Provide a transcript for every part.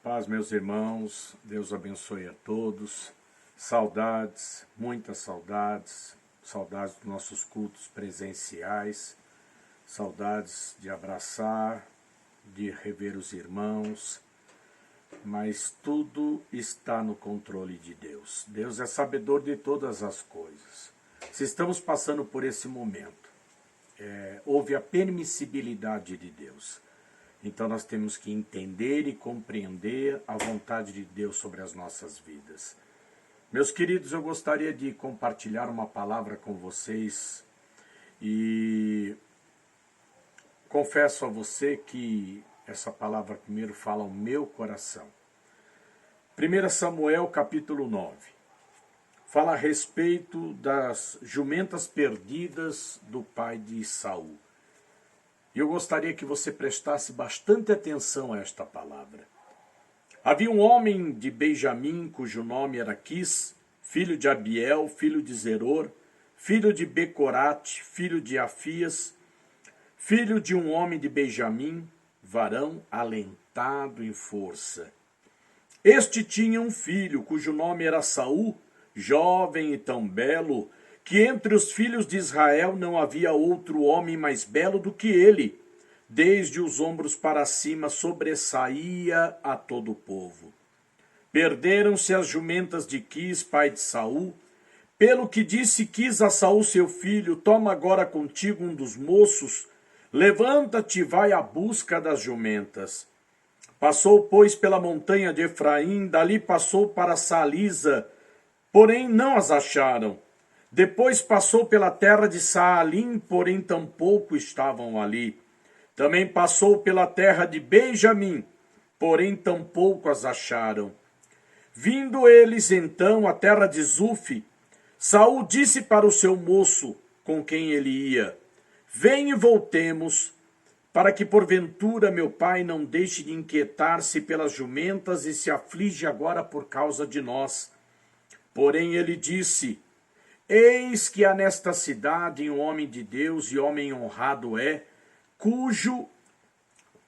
Paz, meus irmãos, Deus abençoe a todos. Saudades, muitas saudades, saudades dos nossos cultos presenciais, saudades de abraçar, de rever os irmãos, mas tudo está no controle de Deus. Deus é sabedor de todas as coisas. Se estamos passando por esse momento, houve a permissibilidade de Deus. Então nós temos que entender e compreender a vontade de Deus sobre as nossas vidas. Meus queridos, eu gostaria de compartilhar uma palavra com vocês e confesso a você que essa palavra primeiro fala ao meu coração. 1 Samuel capítulo 9 fala a respeito das jumentas perdidas do pai de Saul. E eu gostaria que você prestasse bastante atenção a esta palavra. Havia um homem de Benjamim, cujo nome era Quis, filho de Abiel, filho de Zeror, filho de Becorate, filho de Afias, filho de um homem de Benjamim, varão alentado em força. Este tinha um filho, cujo nome era Saul, jovem e tão belo, que entre os filhos de Israel não havia outro homem mais belo do que ele. Desde os ombros para cima sobressaía a todo o povo. Perderam-se as jumentas de Quis, pai de Saul, pelo que disse Quis a Saul seu filho: toma agora contigo um dos moços, levanta-te e vai à busca das jumentas. Passou, pois, pela montanha de Efraim, dali passou para Salisa, porém não as acharam. Depois passou pela terra de Saalim, porém tampouco estavam ali. Também passou pela terra de Benjamim, porém tampouco as acharam. Vindo eles então à terra de Zuf, Saul disse para o seu moço, com quem ele ia: vem e voltemos, para que porventura meu pai não deixe de inquietar-se pelas jumentas e se aflige agora por causa de nós. Porém ele disse: eis que há nesta cidade um homem de Deus e homem honrado é, cujo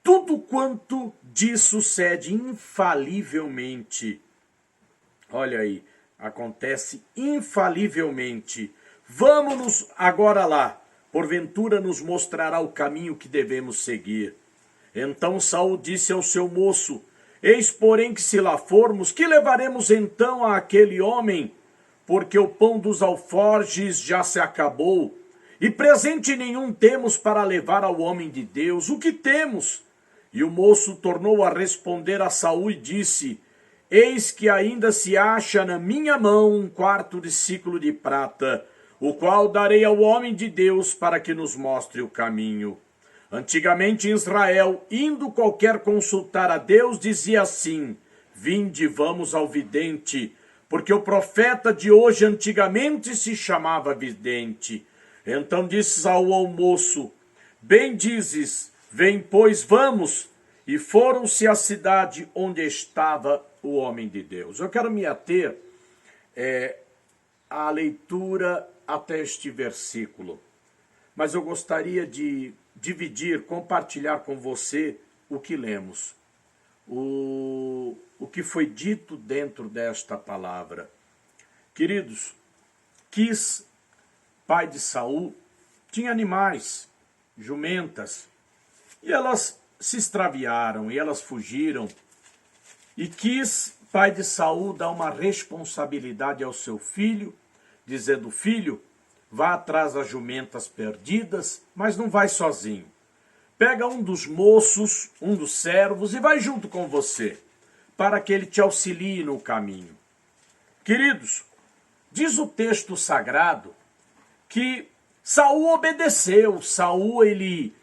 tudo quanto diz sucede infalivelmente. Olha aí, acontece infalivelmente. Vamos-nos agora lá, porventura nos mostrará o caminho que devemos seguir. Então Saul disse ao seu moço: eis, porém, que se lá formos, que levaremos então àquele homem? Porque o pão dos alforjes já se acabou, e presente nenhum temos para levar ao homem de Deus. O que temos? E o moço tornou a responder a Saul e disse: eis que ainda se acha na minha mão um quarto de siclo de prata, o qual darei ao homem de Deus para que nos mostre o caminho. Antigamente em Israel, indo qualquer consultar a Deus, dizia assim: vinde, vamos ao vidente, porque o profeta de hoje antigamente se chamava vidente. Então disse Saul ao moço: bem dizes, vem, pois, vamos. E foram-se à cidade onde estava o homem de Deus. Eu quero me ater à leitura até este versículo, mas eu gostaria de compartilhar com você o que lemos, o que foi dito dentro desta palavra. Queridos, Quis, pai de Saul, tinha animais, jumentas, e elas se extraviaram, e elas fugiram. E Quis, pai de Saul, dá uma responsabilidade ao seu filho, dizendo: filho, vá atrás das jumentas perdidas, mas não vai sozinho. Pega um dos moços, um dos servos, e vai junto com você, para que ele te auxilie no caminho. Queridos, diz o texto sagrado que Saul obedeceu. Saul, ele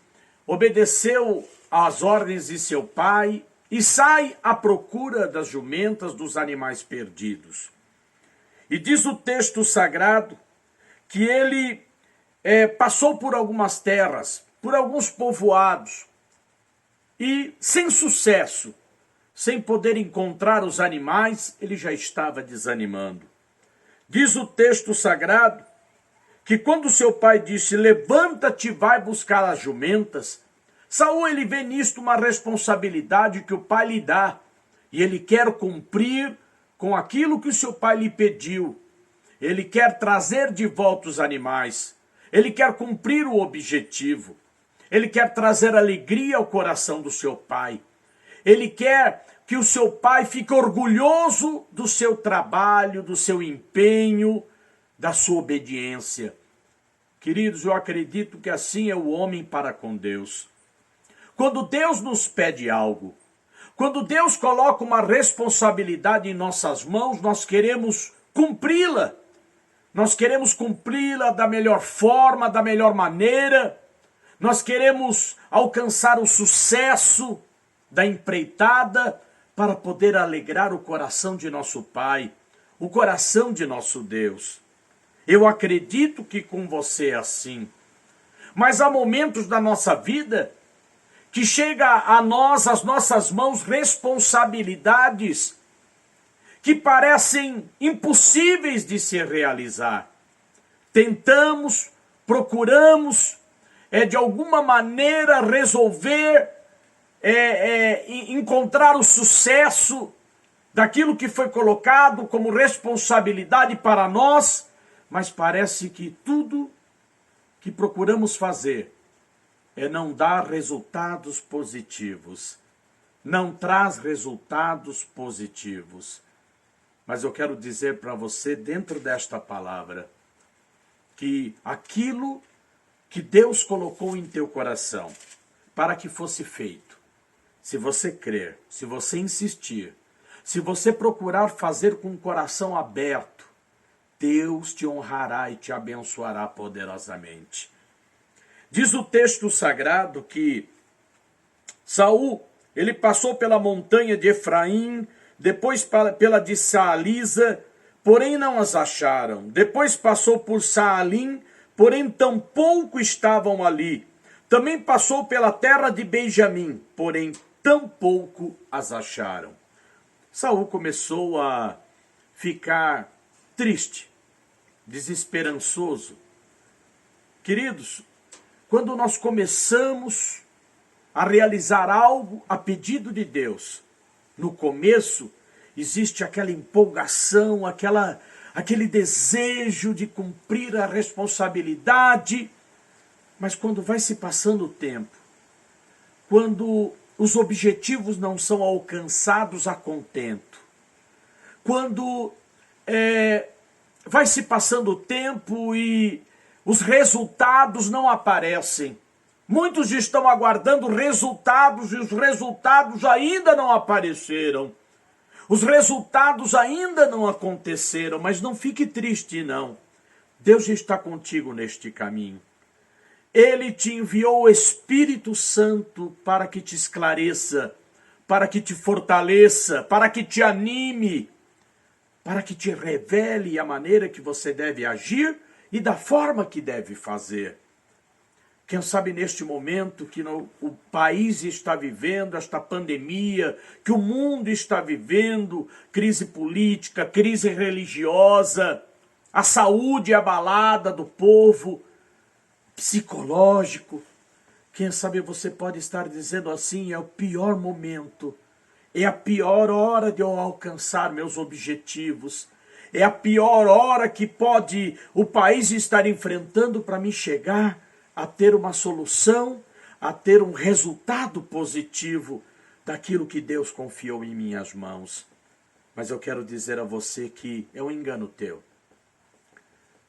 obedeceu às ordens de seu pai e sai à procura das jumentas, dos animais perdidos. E diz o texto sagrado que ele passou por algumas terras, por alguns povoados, e sem sucesso, sem poder encontrar os animais, ele já estava desanimando. Diz o texto sagrado que quando seu pai disse: levanta-te e vai buscar as jumentas, Saul, ele vê nisto uma responsabilidade que o pai lhe dá, E ele quer cumprir com aquilo que o seu pai lhe pediu. Ele quer trazer de volta os animais. Ele quer cumprir o objetivo. Ele quer trazer alegria ao coração do seu pai. Ele quer que o seu pai fique orgulhoso do seu trabalho, do seu empenho, da sua obediência. Queridos, eu acredito que assim é o homem para com Deus. Quando Deus nos pede algo, quando Deus coloca uma responsabilidade em nossas mãos, nós queremos cumpri-la. Nós queremos cumpri-la da melhor forma, da melhor maneira. Nós queremos alcançar o sucesso da empreitada para poder alegrar o coração de nosso Pai, o coração de nosso Deus. Eu acredito que com você é assim. Mas há momentos da nossa vida que chega a nós, às nossas mãos, responsabilidades que parecem impossíveis de se realizar. Tentamos, procuramos, de alguma maneira resolver, encontrar o sucesso daquilo que foi colocado como responsabilidade para nós, mas parece que tudo que procuramos fazer não dar resultados positivos, não traz resultados positivos. Mas eu quero dizer para você, dentro desta palavra, que aquilo que Deus colocou em teu coração para que fosse feito, se você crer, se você insistir, se você procurar fazer com o coração aberto, Deus te honrará e te abençoará poderosamente. Diz o texto sagrado que Saul, ele passou pela montanha de Efraim, depois pela de Saalisa, porém não as acharam. Depois passou por Saalim, porém tampouco estavam ali. Também passou pela terra de Benjamim, porém tampouco as acharam. Saul começou a ficar triste, desesperançoso. Queridos, quando nós começamos a realizar algo a pedido de Deus, no começo existe aquela empolgação, aquele desejo de cumprir a responsabilidade, mas quando vai se passando o tempo, quando os objetivos não são alcançados a contento, quando vai se passando o tempo e os resultados não aparecem, muitos estão aguardando resultados e os resultados ainda não apareceram. Os resultados ainda não aconteceram, mas não fique triste, não. Deus está contigo neste caminho. Ele te enviou o Espírito Santo para que te esclareça, para que te fortaleça, para que te anime, para que te revele a maneira que você deve agir e da forma que deve fazer. Quem sabe neste momento que o país está vivendo esta pandemia, que o mundo está vivendo, crise política, crise religiosa, a saúde abalada do povo, psicológico. Quem sabe você pode estar dizendo assim, é o pior momento, é a pior hora de eu alcançar meus objetivos, é a pior hora que pode o país estar enfrentando para me chegar a ter uma solução, a ter um resultado positivo daquilo que Deus confiou em minhas mãos. Mas eu quero dizer a você que é um engano teu.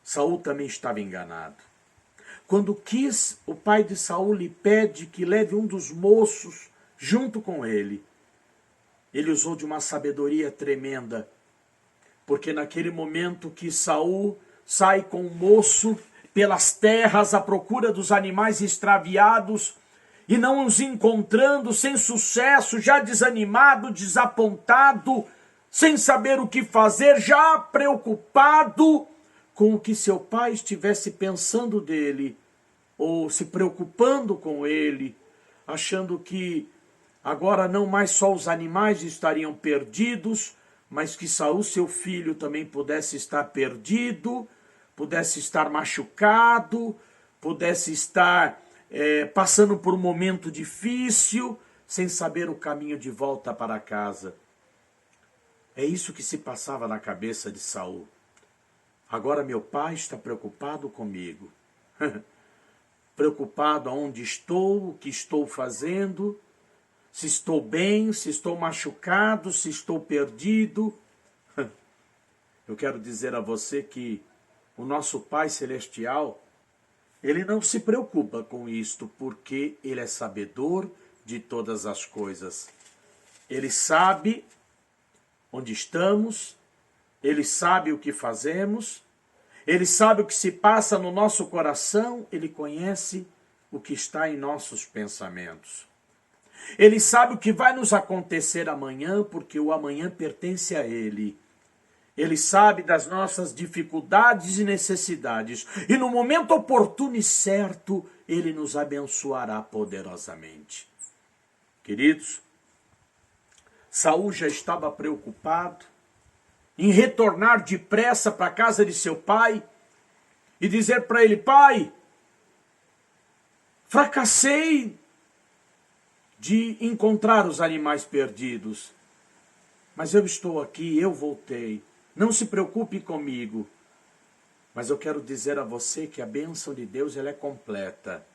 Saul também estava enganado. Quando o pai de Saul lhe pede que leve um dos moços junto com ele, ele usou de uma sabedoria tremenda, porque naquele momento que Saul sai com o moço pelas terras à procura dos animais extraviados e não os encontrando, sem sucesso, já desanimado, desapontado, sem saber o que fazer, já preocupado com o que seu pai estivesse pensando dele, ou se preocupando com ele, achando que agora não mais só os animais estariam perdidos, mas que Saul, seu filho, também pudesse estar perdido, pudesse estar machucado, pudesse estar passando por um momento difícil, sem saber o caminho de volta para casa. É isso que se passava na cabeça de Saul. Agora meu pai está preocupado comigo. Preocupado aonde estou, o que estou fazendo, se estou bem, se estou machucado, se estou perdido. Eu quero dizer a você que o nosso Pai Celestial, Ele não se preocupa com isto, porque Ele é sabedor de todas as coisas. Ele sabe onde estamos, Ele sabe o que fazemos, Ele sabe o que se passa no nosso coração, Ele conhece o que está em nossos pensamentos. Ele sabe o que vai nos acontecer amanhã, porque o amanhã pertence a Ele. Ele sabe das nossas dificuldades e necessidades. E no momento oportuno e certo, Ele nos abençoará poderosamente. Queridos, Saul já estava preocupado em retornar depressa para a casa de seu pai e dizer para ele: pai, fracassei de encontrar os animais perdidos, mas eu estou aqui, eu voltei. Não se preocupe comigo. Mas eu quero dizer a você que a bênção de Deus ela é completa.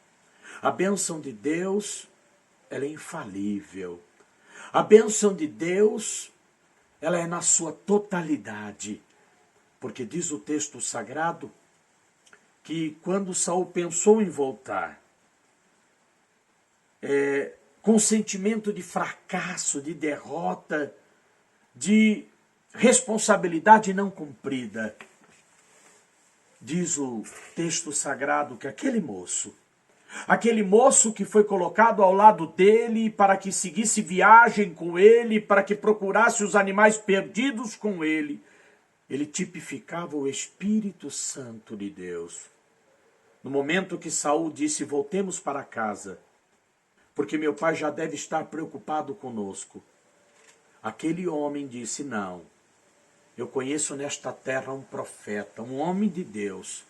A bênção de Deus ela é infalível. A bênção de Deus ela é na sua totalidade. Porque diz o texto sagrado que quando Saul pensou em voltar, com sentimento de fracasso, de derrota, de responsabilidade não cumprida, diz o texto sagrado que aquele moço que foi colocado ao lado dele para que seguisse viagem com ele, para que procurasse os animais perdidos com ele, ele tipificava o Espírito Santo de Deus. No momento que Saul disse: voltemos para casa, porque meu pai já deve estar preocupado conosco, aquele homem disse: não, eu conheço nesta terra um profeta, um homem de Deus,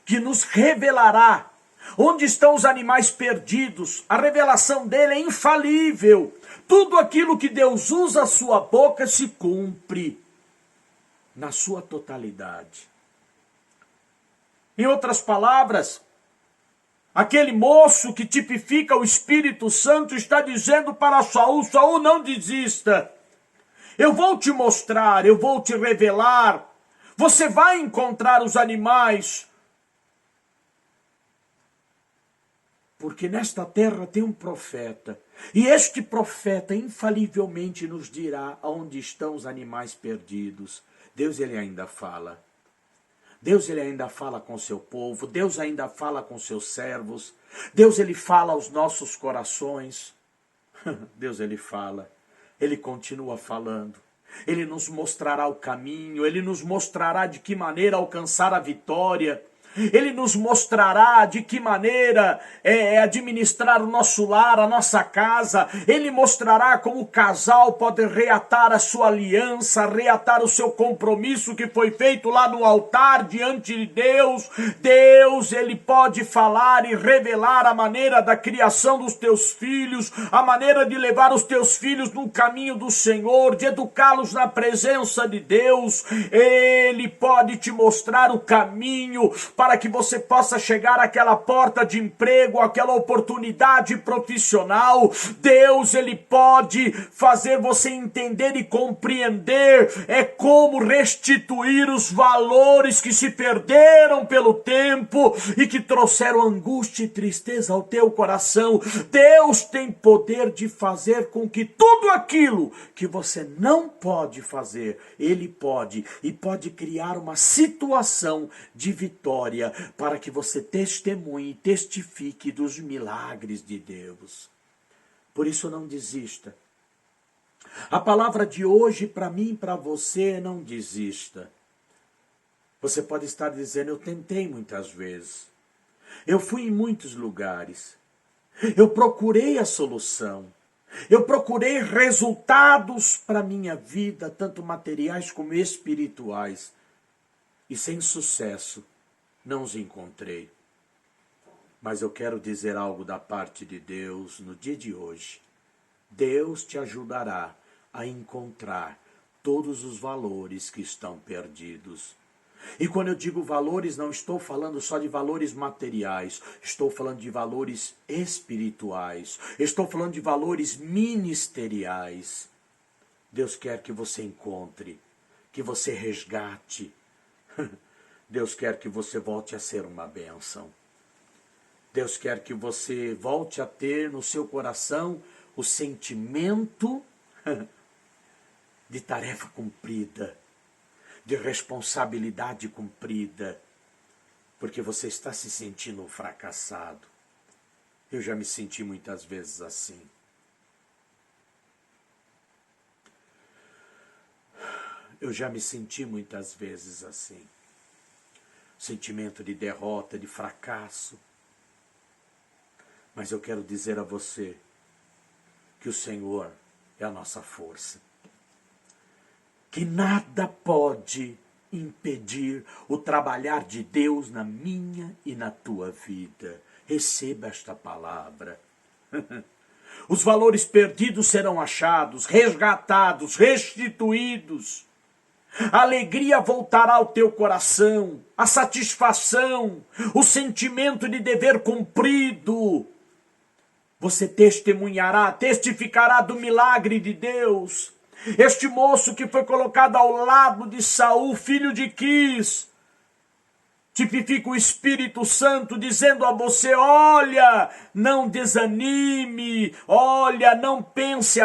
que nos revelará onde estão os animais perdidos. A revelação dele é infalível. Tudo aquilo que Deus usa a sua boca se cumpre na sua totalidade. Em outras palavras, aquele moço que tipifica o Espírito Santo está dizendo para Saul: Saul, não desista. Eu vou te mostrar, eu vou te revelar. Você vai encontrar os animais. Porque nesta terra tem um profeta. E este profeta infalivelmente nos dirá onde estão os animais perdidos. Deus ele ainda fala. Deus ele ainda fala com seu povo. Deus ainda fala com seus servos. Deus ele fala aos nossos corações. Deus ele fala. Ele continua falando. Ele nos mostrará o caminho. Ele nos mostrará de que maneira alcançar a vitória. Ele nos mostrará de que maneira administrar o nosso lar, a nossa casa. Ele mostrará como o casal pode reatar a sua aliança, reatar o seu compromisso que foi feito lá no altar diante de Deus. Deus, ele pode falar e revelar a maneira da criação dos teus filhos, a maneira de levar os teus filhos no caminho do Senhor, de educá-los na presença de Deus. Ele pode te mostrar o caminho para que você possa chegar àquela porta de emprego, àquela oportunidade profissional. Deus, ele pode fazer você entender e compreender como restituir os valores que se perderam pelo tempo e que trouxeram angústia e tristeza ao teu coração. Deus tem poder de fazer com que tudo aquilo que você não pode fazer, ele pode, e pode criar uma situação de vitória para que você testemunhe e testifique dos milagres de Deus. Por isso não desista. A palavra de hoje para mim e para você é: não desista. Você pode estar dizendo: eu tentei muitas vezes. Eu fui em muitos lugares. Eu procurei a solução. Eu procurei resultados para a minha vida, tanto materiais como espirituais. E sem sucesso. Não os encontrei. Mas eu quero dizer algo da parte de Deus no dia de hoje. Deus te ajudará a encontrar todos os valores que estão perdidos. E quando eu digo valores, não estou falando só de valores materiais, estou falando de valores espirituais, estou falando de valores ministeriais. Deus quer que você encontre, que você resgate. Deus quer que você volte a ser uma bênção. Deus quer que você volte a ter no seu coração o sentimento de tarefa cumprida, de responsabilidade cumprida, porque você está se sentindo um fracassado. Eu já me senti muitas vezes assim. Eu já me senti muitas vezes assim. Sentimento de derrota, de fracasso. Mas eu quero dizer a você que o Senhor é a nossa força. Que nada pode impedir o trabalhar de Deus na minha e na tua vida. Receba esta palavra. Os valores perdidos serão achados, resgatados, restituídos. A alegria voltará ao teu coração, a satisfação, o sentimento de dever cumprido. Você testemunhará, testificará do milagre de Deus. Este moço que foi colocado ao lado de Saul, filho de Quis, tipifica o Espírito Santo dizendo a você: olha, não desanime, olha, não pense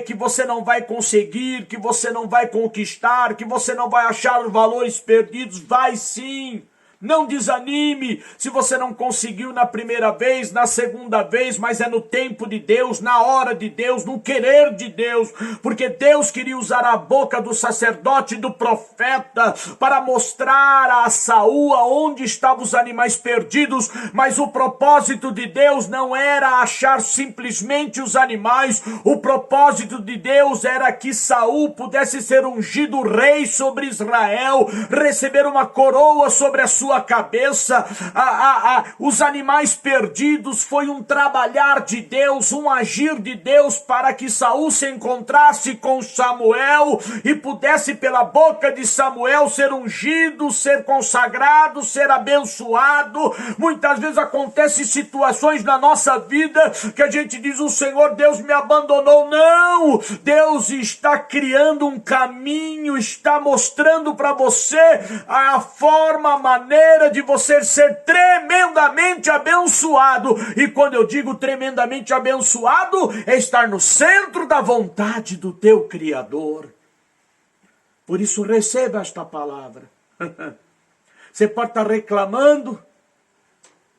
que você não vai conseguir, que você não vai conquistar, que você não vai achar os valores perdidos. Vai sim. Não desanime se você não conseguiu na primeira vez, na segunda vez, mas é no tempo de Deus, na hora de Deus, no querer de Deus, porque Deus queria usar a boca do sacerdote e do profeta para mostrar a Saul aonde estavam os animais perdidos, mas o propósito de Deus não era achar simplesmente os animais, o propósito de Deus era que Saul pudesse ser ungido rei sobre Israel, receber uma coroa sobre a sua cabeça. Os animais perdidos foi um trabalhar de Deus, um agir de Deus para que Saul se encontrasse com Samuel e pudesse pela boca de Samuel ser ungido, ser consagrado, ser abençoado. Muitas vezes acontecem situações na nossa vida que a gente diz: o Senhor Deus me abandonou. Não! Deus está criando um caminho, está mostrando para você a forma, a maneira de você ser tremendamente abençoado. E quando eu digo tremendamente abençoado, é estar no centro da vontade do teu Criador. Por isso receba esta palavra. Você pode estar reclamando,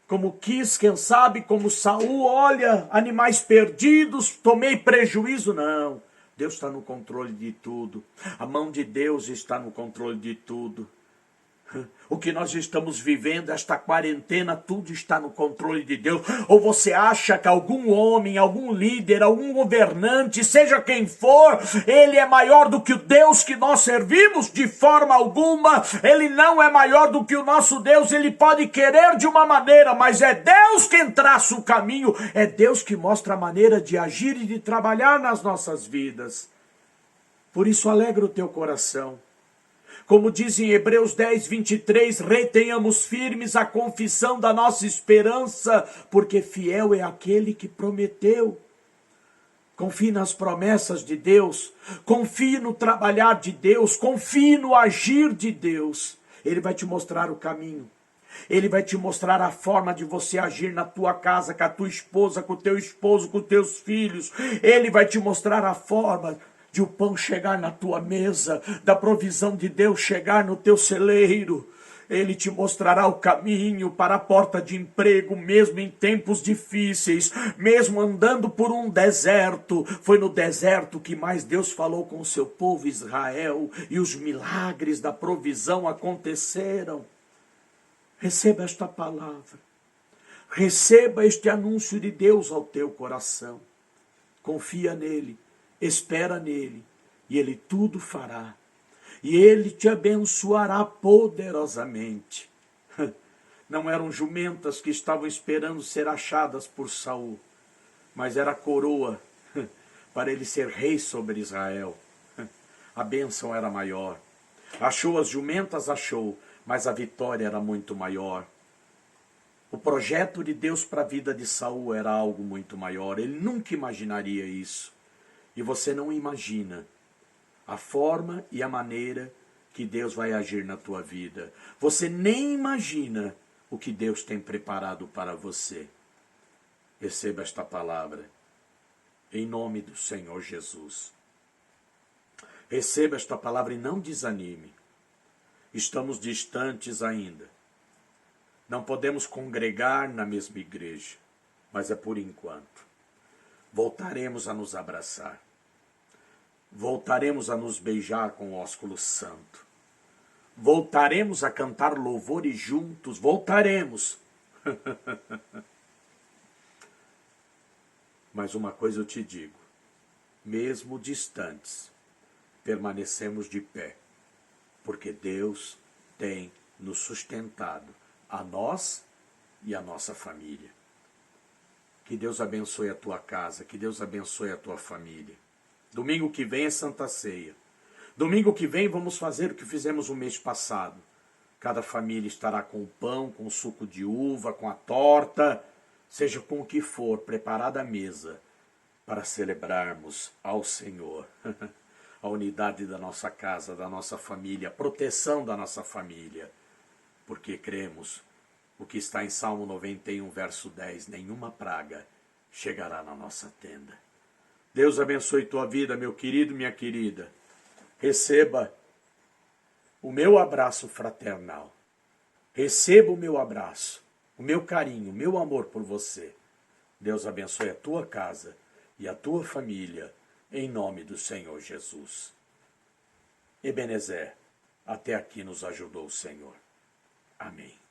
como Quis, quem sabe, como Saul: olha, animais perdidos, tomei prejuízo. Não, Deus está no controle de tudo. A mão de Deus está no controle de tudo. O que nós estamos vivendo, esta quarentena, tudo está no controle de Deus. Ou você acha que algum homem, algum líder, algum governante, seja quem for, ele é maior do que o Deus que nós servimos? De forma alguma. Ele não é maior do que o nosso Deus. Ele pode querer de uma maneira, mas é Deus quem traça o caminho, é Deus que mostra a maneira de agir e de trabalhar nas nossas vidas. Por isso alegra o teu coração. Como diz em Hebreus 10, 23, retenhamos firmes a confissão da nossa esperança, porque fiel é aquele que prometeu. Confie nas promessas de Deus, confie no trabalhar de Deus, confie no agir de Deus. Ele vai te mostrar o caminho. Ele vai te mostrar a forma de você agir na tua casa, com a tua esposa, com o teu esposo, com os teus filhos. Ele vai te mostrar a forma de o pão chegar na tua mesa, da provisão de Deus chegar no teu celeiro. Ele te mostrará o caminho para a porta de emprego, mesmo em tempos difíceis, mesmo andando por um deserto. Foi no deserto que mais Deus falou com o seu povo Israel, e os milagres da provisão aconteceram. Receba esta palavra. Receba este anúncio de Deus ao teu coração. Confia nele. Espera nele, e ele tudo fará, e ele te abençoará poderosamente. Não eram jumentas que estavam esperando ser achadas por Saul, mas era a coroa para ele ser rei sobre Israel. a bênção era maior. Achou as jumentas, achou, mas a vitória era muito maior. O projeto de Deus para a vida de Saul era algo muito maior. Ele nunca imaginaria isso. E você não imagina a forma e a maneira que Deus vai agir na tua vida. Você nem imagina o que Deus tem preparado para você. Receba esta palavra, em nome do Senhor Jesus. Receba esta palavra e não desanime. Estamos distantes ainda. Não podemos congregar na mesma igreja, mas é por enquanto. Voltaremos a nos abraçar. Voltaremos a nos beijar com o ósculo santo. Voltaremos a cantar louvores juntos. Voltaremos. Mas uma coisa eu te digo. Mesmo distantes, permanecemos de pé. Porque Deus tem nos sustentado, a nós e a nossa família. Que Deus abençoe a tua casa, que Deus abençoe a tua família. Domingo que vem é Santa Ceia. Domingo que vem vamos fazer o que fizemos o mês passado. Cada família estará com o pão, com o suco de uva, com a torta, seja com o que for, preparada a mesa para celebrarmos ao Senhor. A unidade da nossa casa, da nossa família, a proteção da nossa família. Porque cremos o que está em Salmo 91, verso 10, nenhuma praga chegará na nossa tenda. Deus abençoe tua vida, meu querido, minha querida. Receba o meu abraço fraternal. Receba o meu abraço, o meu carinho, o meu amor por você. Deus abençoe a tua casa e a tua família, em nome do Senhor Jesus. Ebenezer, até aqui nos ajudou o Senhor. Amém.